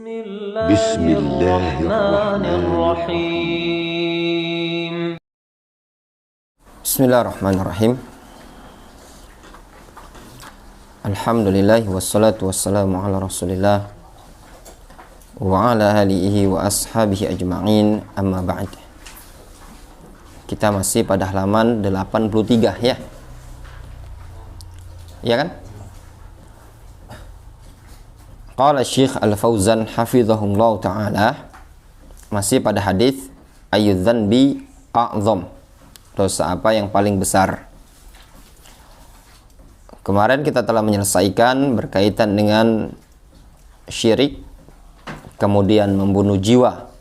Bismillahirrahmanirrahim. Bismillahirrahmanirrahim. Alhamdulillah wassalatu wassalamu ala Rasulillah wa ala alihi wa ashabihi ajma'in, amma ba'd. Kita masih pada halaman 83 ya. Ya kan? Qala Syekh Al-Fauzan hafizahullah ta'ala, masih pada hadis ayyudzanbi a'zam, dosa apa yang paling besar. Kemarin kita telah menyelesaikan berkaitan dengan syirik, kemudian membunuh jiwa.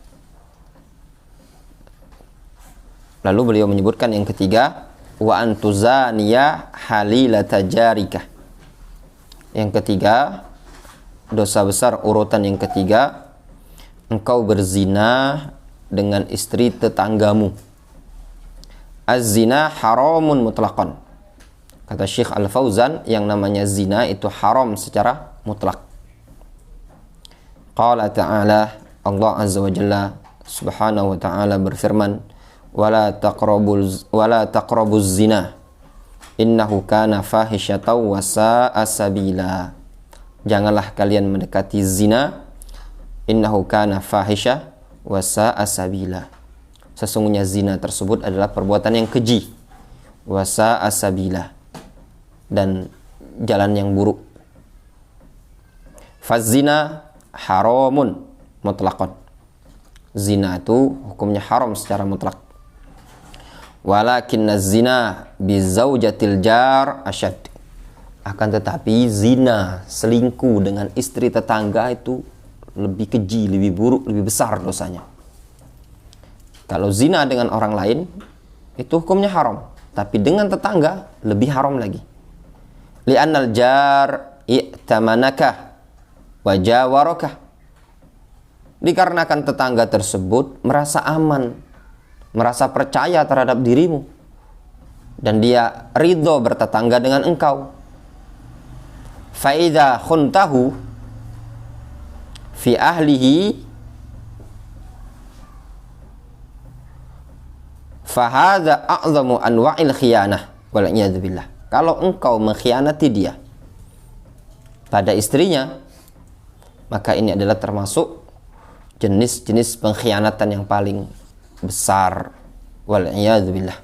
Lalu beliau menyebutkan yang ketiga, wa antuzaniya halilata jarikah. Yang ketiga, dosa besar urutan yang ketiga, engkau berzina dengan istri tetanggamu. Az-zina haramun mutlaqan. Kata Syekh Al-Fauzan, yang namanya zina itu haram secara mutlak. Qala ta'ala, Allah Azza wa Jalla subhanahu wa ta'ala berfirman, wala taqrabuz zina innahu kana fahisyatan wa sa'a sabila. Janganlah kalian mendekati zina, innahu kana fahisya wa sa'a sabila. Sesungguhnya zina tersebut adalah perbuatan yang keji, wa sa'a sabila, dan jalan yang buruk. Fazina haramun mutlaqan. Zina itu hukumnya haram secara mutlak. Walakinna zina bizaujatil jar asyad. Akan tetapi zina, selingkuh dengan istri tetangga itu lebih keji, lebih buruk, lebih besar dosanya. Kalau zina dengan orang lain itu hukumnya haram, tapi dengan tetangga lebih haram lagi. Li'annal jar i'tamanaka wa jawaraka. Dikarenakan tetangga tersebut merasa aman, merasa percaya terhadap dirimu, dan dia ridho bertetangga dengan engkau. Fa'idha khuntahu fi ahlihi fahadha a'zamu anwa'il khiyanah wal'iyadzu billah. Kalau engkau mengkhianati dia pada istrinya, maka ini adalah termasuk jenis-jenis pengkhianatan yang paling besar, wal'iyadzu billah.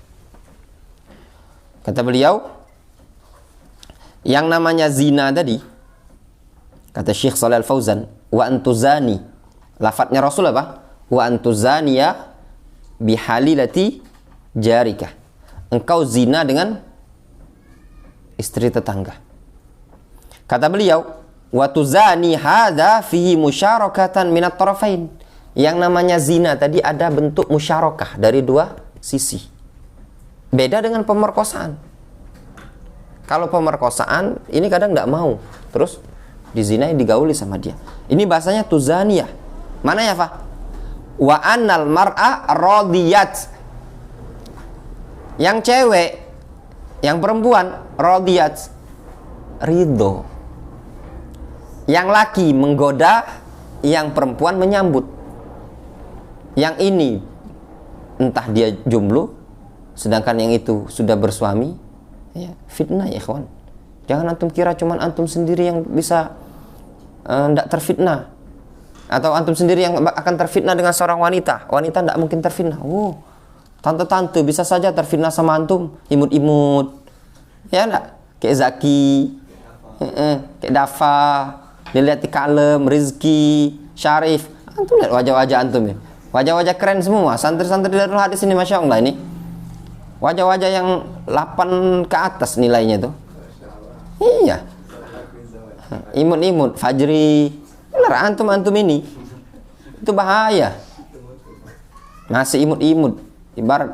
Kata beliau, yang namanya zina tadi, kata Syekh Shalih Al-Fauzan, wa antuzani, lafadznya Rasul apa? Wa antuzaniya bihalilati jarikah. Engkau zina dengan istri tetangga. Kata beliau, wa tuzani hadza fihi musyarakatan minat tarafain. Yang namanya zina tadi ada bentuk musyarakah dari dua sisi. Beda dengan pemerkosaan. Kalau pemerkosaan ini kadang tidak mau, terus dizinai, digauli sama dia. Ini bahasanya tuzaniyah. Mana ya, Pak? Wa annal mar'a radiyat. Yang cewek, yang perempuan radiyat, ridho. Yang laki menggoda, yang perempuan menyambut. Yang ini entah dia jomblo, sedangkan yang itu sudah bersuami. Ya, fitnah ya ikhwan. Jangan antum kira cuman antum sendiri yang bisa tidak terfitnah, atau antum sendiri yang akan terfitnah dengan seorang wanita. Wanita tidak mungkin terfitnah. Oh, tante-tante bisa saja terfitnah sama antum, imut-imut, ya enggak? Kayak Zaki, kayak Dafa, dilihat di Kalem, Rizki, Syarif. Antum lihat wajah-wajah antum ya. Wajah-wajah keren semua. Santri-santri Darul Hadis ini, Masya Allah ini. Wajah-wajah yang 8 ke atas nilainya tuh. Iya. Imut-imut, Fajri. Benar, antum-antum ini. Itu bahaya. Masih imut-imut. Ibarat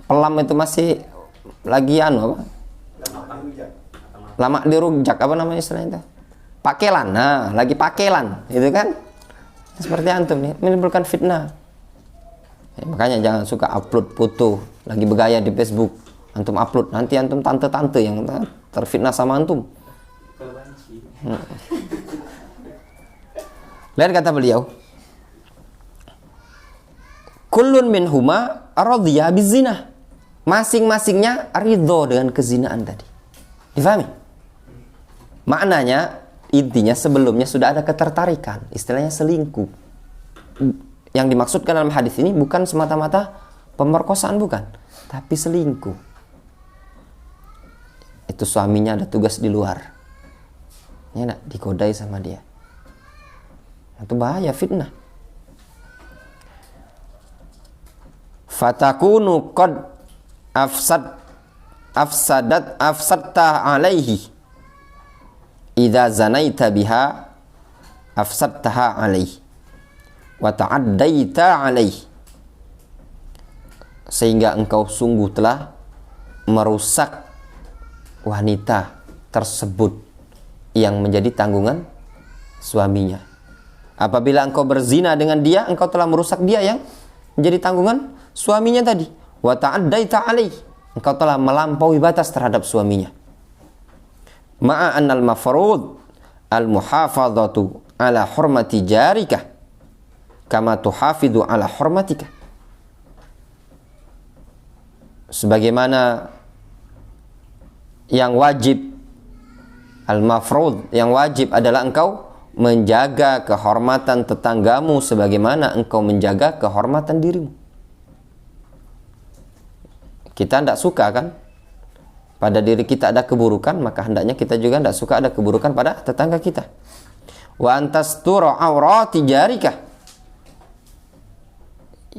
pelam itu masih lagi apa? Lama dirujak, apa namanya istilahnya itu? Pakelan. Nah, lagi pakelan, itu kan? Seperti antum nih, menimbulkan fitnah. Ya, makanya jangan suka upload foto lagi bergaya di Facebook. Antum upload, nanti antum tante-tante yang terfitnah sama antum. Lihat kata beliau, kullun minhuma radhiya bizina. Masing-masingnya ridho dengan kezinaan tadi. Difahami? Maknanya, intinya sebelumnya sudah ada ketertarikan, istilahnya selingkuh. Yang dimaksudkan dalam hadis ini bukan semata-mata pemerkosaan, bukan, tapi selingkuh. Itu suaminya ada tugas di luar, ya nak, dikodai sama dia. Itu bahaya, fitnah. Fatakunu qad afsadta alaihi idza zanaita biha afsadtaha alaihi wa ta'addaita alaihi, sehingga engkau sungguh telah merusak wanita tersebut yang menjadi tanggungan suaminya. Apabila engkau berzina dengan dia, engkau telah merusak dia yang menjadi tanggungan suaminya tadi. Wa ta'addaita alaih, engkau telah melampaui batas terhadap suaminya. Ma'a annal mafrud al muhafadzatu ala hurmati jarika kama tuhafidhu ala hurmatika. Sebagaimana yang wajib, al mafrud, yang wajib adalah engkau menjaga kehormatan tetanggamu sebagaimana engkau menjaga kehormatan dirimu. Kita tidak suka kan pada diri kita ada keburukan, maka hendaknya kita juga tidak suka ada keburukan pada tetangga kita. Wa antastura aurati jarika,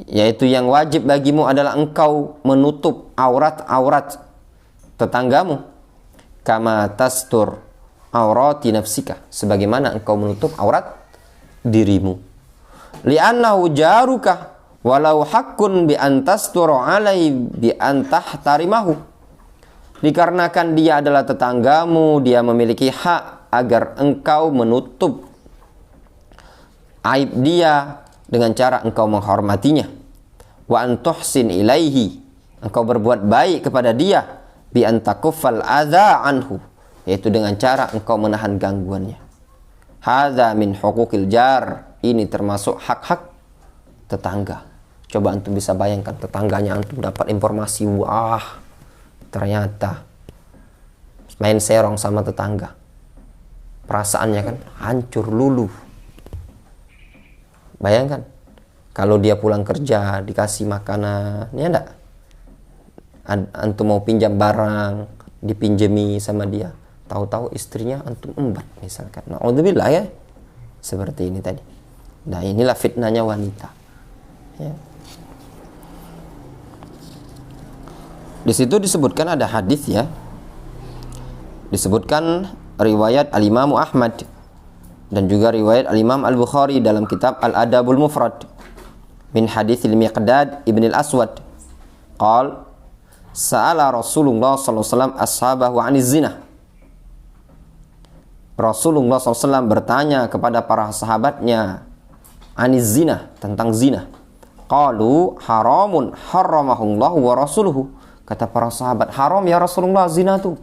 yaitu yang wajib bagimu adalah engkau menutup aurat-aurat tetanggamu. Kama tastur aurati nafsika, sebagaimana engkau menutup aurat dirimu. Li'annahu jaruka walau haqqun bi antastura alai bi antahtarimahu, dikarenakan dia adalah tetanggamu, dia memiliki hak agar engkau menutup aib dia dengan cara engkau menghormatinya. Wa antuhsin ilaihi, engkau berbuat baik kepada dia, bi antakuffal adza anhu, yaitu dengan cara engkau menahan gangguannya. Hadza min huquqil jar, ini termasuk hak-hak tetangga. Coba antum bisa bayangkan tetangganya antum dapat informasi, wah ternyata main serong sama tetangga, perasaannya kan hancur luluh. Bayangkan kalau dia pulang kerja dikasih makanan, ya enggak, antum mau pinjam barang dipinjemi sama dia, tahu-tahu istrinya antum embat misalkan. Na'udzubillah ya, seperti ini tadi. Nah inilah fitnahnya wanita ya. Di situ disebutkan ada hadis ya, disebutkan riwayat Al-Imam Ahmad dan juga riwayat Al-Imam Al-Bukhari dalam kitab Al-Adabul Mufrad min hadits Al-Miqdad ibn Al-Aswad qal sa'ala Rasulullah sallallahu alaihi wasallam ashabahu 'aniz zina. Rasulullah SAW bertanya kepada para sahabatnya 'aniz zina, tentang zina. Qalu haramun harramahullahu wa rasuluhu. Kata para sahabat, haram ya Rasulullah zina itu,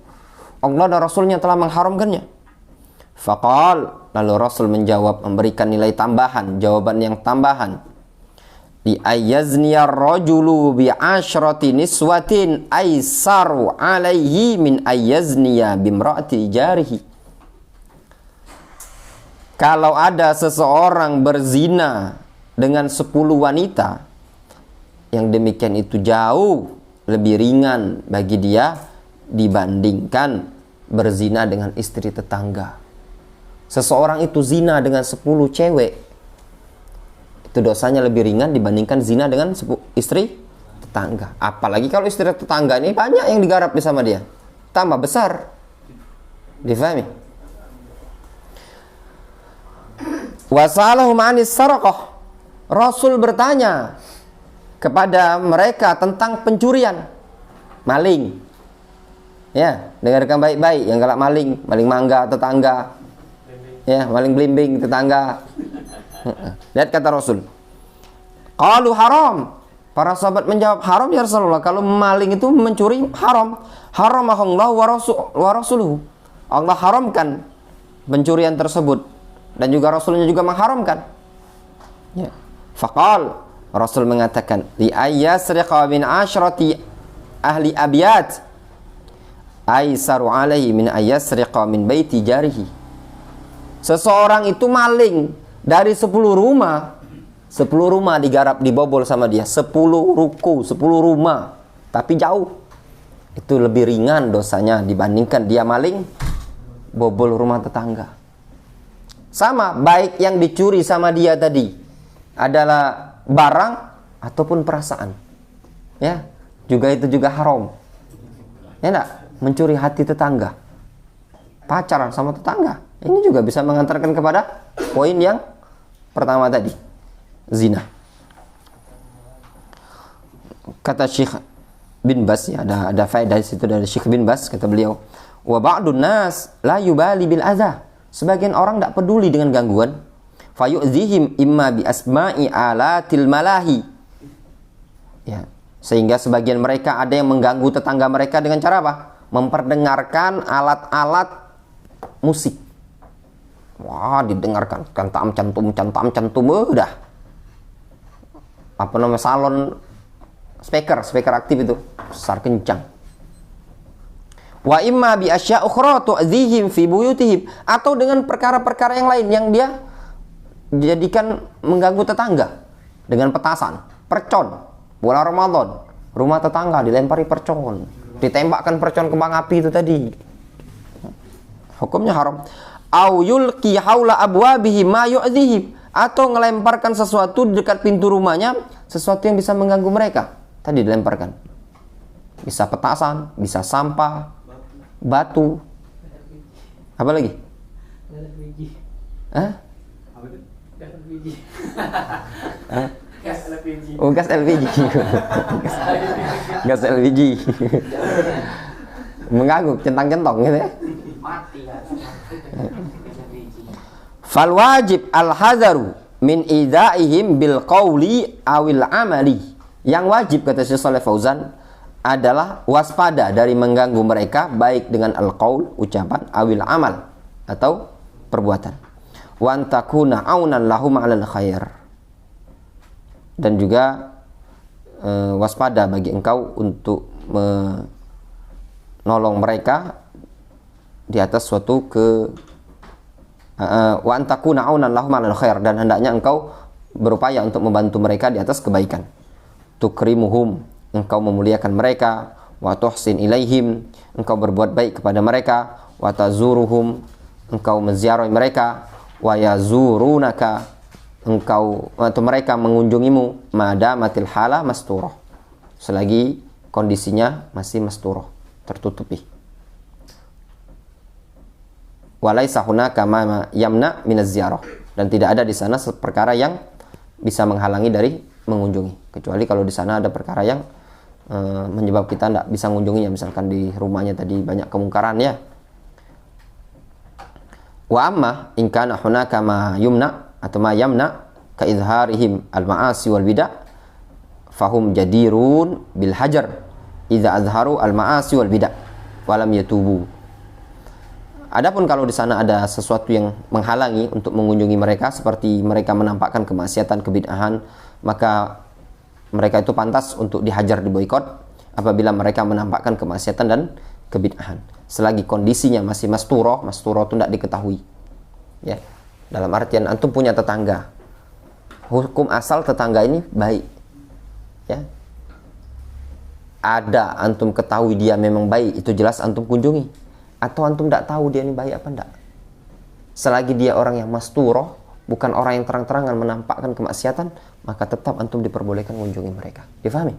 Allah dan Rasulnya telah mengharamkannya. Faqal, lalu Rasul menjawab, memberikan nilai tambahan, jawaban yang tambahan. Li ayyazniyar rajulu bi asyrati niswatin aisaru alaihi min ayyazniya bimra'ati jarihi. Kalau ada seseorang berzina dengan 10 wanita, yang demikian itu jauh lebih ringan bagi dia dibandingkan berzina dengan istri tetangga. Seseorang itu zina dengan 10 cewek, itu dosanya lebih ringan dibandingkan zina dengan istri tetangga. Apalagi kalau istri tetangga ini banyak yang digarap sama dia, tambah besar. Difahami? Wasalahum anis saraqah. Rasul bertanya kepada mereka tentang pencurian, maling. Ya, dengarkan baik-baik, yang galak maling, maling mangga tetangga. Ya, maling belimbing tetangga. Lihat kata Rasul. Qalu haram. Para sahabat menjawab, haram ya Rasulullah. Kalau maling itu mencuri haram. Haramahullahu wa rasuluhu. Allah haramkan pencurian tersebut dan juga Rasulnya juga mengharamkan. Ya. Faqal, Rasul mengatakan, li ayyasriqa min asyrati ahli abiyat aisaru alaihi min ayyasriqa min baiti jarihi. Seseorang itu maling dari 10 rumah. 10 rumah digarap, dibobol sama dia. 10 ruko, 10 rumah. Tapi jauh. Itu lebih ringan dosanya dibandingkan dia maling bobol rumah tetangga. Sama, baik yang dicuri sama dia tadi adalah barang ataupun perasaan. Ya, juga itu juga haram. Ya enggak? Mencuri hati tetangga. Pacaran sama tetangga. Ini juga bisa mengantarkan kepada poin yang pertama tadi. Zina. Kata Syekh bin Bas, ya, ada faedah di situ dari Syekh bin Bas, kata beliau, wa ba'dun nas la yubali bil adza. Sebagian orang tidak peduli dengan gangguan. Fayu'zihim imma bi asma'i alatil malahi. Ya, sehingga sebagian mereka ada yang mengganggu tetangga mereka dengan cara apa? Memperdengarkan alat-alat musik. Wah, didengarkan cantam cantum udah. Apa namanya, salon speaker aktif itu besar kencang. Wa imma bi asya' ukhra tu'dhihim fi buyutihim, atau dengan perkara-perkara yang lain yang dia jadikan mengganggu tetangga dengan petasan, percon. Bulan Ramadan, rumah tetangga dilempari percon, ditembakkan percon kembang api itu tadi. Hukumnya haram. Au yulqi haula abwabihi ma yu'dhihim, atau melemparkan sesuatu di dekat pintu rumahnya, sesuatu yang bisa mengganggu mereka. Tadi dilemparkan. Bisa petasan, bisa sampah, batu. Apa lagi? Hah? Gas LPG. Gas LPG. Oh, gas LPG. Gas LPG. Mengganggu, centang-centong gitu ya. Mati lah. Fal wajib al-hadaru min idaihim bil qawli awil amali. Yang wajib, kata Syekh Shalih Fauzan, adalah waspada dari mengganggu mereka baik dengan al-qaul, ucapan, awil amal, atau perbuatan. Wa antakuna aunan lahum 'alal khair. Dan juga waspada bagi engkau untuk menolong mereka di atas suatu wa antakuna aunan lahum 'alal khair, dan hendaknya engkau berupaya untuk membantu mereka di atas kebaikan. Tukrimuhum, engkau memuliakan mereka. Wa tuhsin ilaihim, engkau berbuat baik kepada mereka. Wa tazuruhum, engkau menziarahi mereka. Wa yazurunaka, engkau atau mereka mengunjungimu. Madamatil hala masturah, selagi kondisinya masih masturah, tertutupi. Walaisa hunaka ma yamna minaz ziyarah, dan tidak ada di sana perkara yang bisa menghalangi dari mengunjungi, kecuali kalau di sana ada perkara yang menyebab kita tidak bisa mengunjunginya, misalkan di rumahnya tadi banyak kemungkaran ya. Wa amma in kana hunaka ma yumna atau ma yamna ka izharihim al ma'asi wal bid'ah fahum jadirun bil hajar idza azharu al ma'asi wal bid'ah wa lam yatubu. Adapun kalau di sana ada sesuatu yang menghalangi untuk mengunjungi mereka, seperti mereka menampakkan kemaksiatan, kebid'ahan, maka mereka itu pantas untuk dihajar, diboikot apabila mereka menampakkan kemaksiatan dan kebid'ahan, selagi kondisinya masih masturah. Masturah itu tidak diketahui ya, dalam artian antum punya tetangga, hukum asal tetangga ini baik ya, ada antum ketahui dia memang baik, itu jelas antum kunjungi. Atau antum tidak tahu dia ini baik apa enggak, selagi dia orang yang masturah, bukan orang yang terang-terangan menampakkan kemaksiatan, maka tetap antum diperbolehkan mengunjungi mereka. Difahami?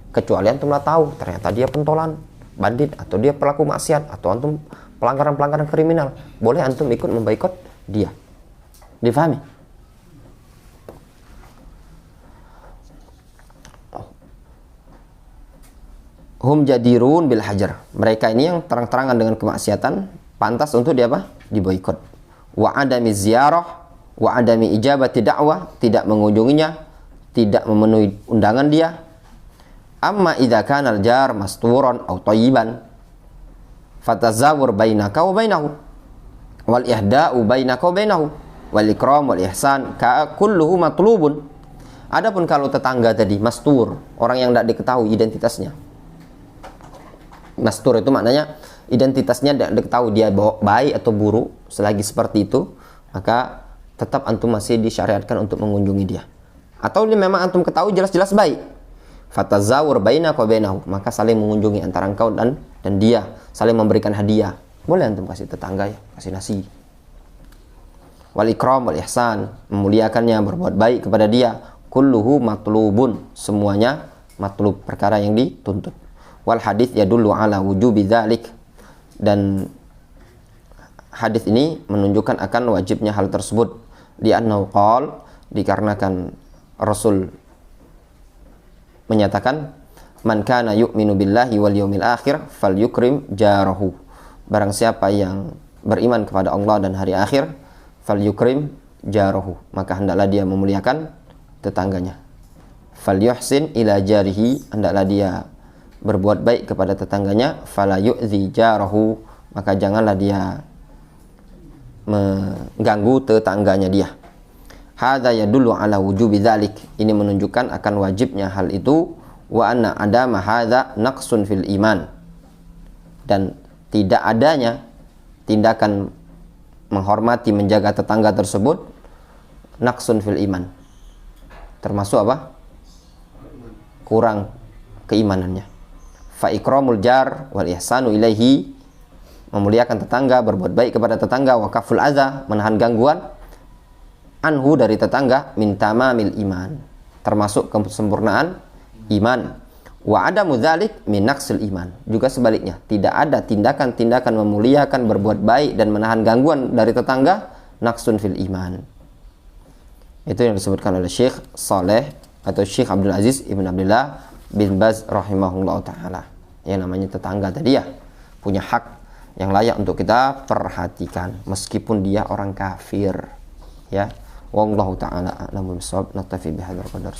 Kecuali antum lah tahu ternyata dia pentolan, bandit, atau dia pelaku maksiat, atau antum pelanggaran-pelanggaran kriminal, boleh antum ikut memboikot dia. Difahami? Hum jadirun bil hajar, mereka ini yang terang-terangan dengan kemaksiatan, pantas untuk dia apa? Diboikot. Wa adami ziyarah wa adami ijabati da'wah, tidak mengunjunginya, tidak memenuhi undangan dia. Amma idza kana al-jar masturan aw thayyiban fatazawur bainaka wa bainahu wal ihda'u bainaka wa bainahu. wal ikram wal ihsan ka kulluhu matlubun. Adapun kalau tetangga tadi mastur, orang yang tidak diketahui identitasnya. Mastur itu maknanya identitasnya tidak diketahui, dia baik atau buruk. Selagi seperti itu, maka tetap antum masih disyariatkan untuk mengunjungi dia. Atau dia memang antum ketahui jelas-jelas baik, fatazawur bainaka wa bainahu, maka saling mengunjungi antara engkau dan dia, saling memberikan hadiah. Boleh antum kasih tetangga ya, kasih nasi. Wal ikram wal ihsan, memuliakannya, berbuat baik kepada dia. Kulluhu matlubun, semuanya matlub, perkara yang dituntut. Wal hadits yadullu ala wujubi dzalik, dan hadis ini menunjukkan akan wajibnya hal tersebut. Li'annahu qala, dikarenakan Rasul menyatakan, man kana yu'minu billahi wal yawmil akhir falyukrim jarahu. Barang siapa yang beriman kepada Allah dan hari akhir, falyukrim jarahu, maka hendaklah dia memuliakan tetangganya. Falyuhsin ila jarihi, hendaklah dia berbuat baik kepada tetangganya. Fala yu'zi jarahu, maka janganlah dia mengganggu tetangganya dia. Hadza yadullu ala wujubi dzalik, ini menunjukkan akan wajibnya hal itu. Wa anna adama hadza naqsun fil iman, dan tidak adanya tindakan menghormati, menjaga tetangga tersebut naqsun fil iman, termasuk apa? Kurang keimanannya. Fa ikramul jar wal ihsanu ilaihi, memuliakan tetangga, berbuat baik kepada tetangga. Wa kaful adza, menahan gangguan, anhu, dari tetangga, min tamamil iman, termasuk kesempurnaan iman. Wa adamu dzalik min naqsil iman, juga sebaliknya, tidak ada tindakan-tindakan memuliakan, berbuat baik dan menahan gangguan dari tetangga, naqsun fil iman. Itu yang disebutkan oleh Syekh Saleh atau Syekh Abdul Aziz Ibn Abdullah bin Baz rahimahullah ta'ala. Yang namanya tetangga tadi ya punya hak yang layak untuk kita perhatikan meskipun dia orang kafir ya. Wallahu ta'ala a'lamu bissawab. Naktafi bihadzal qadar.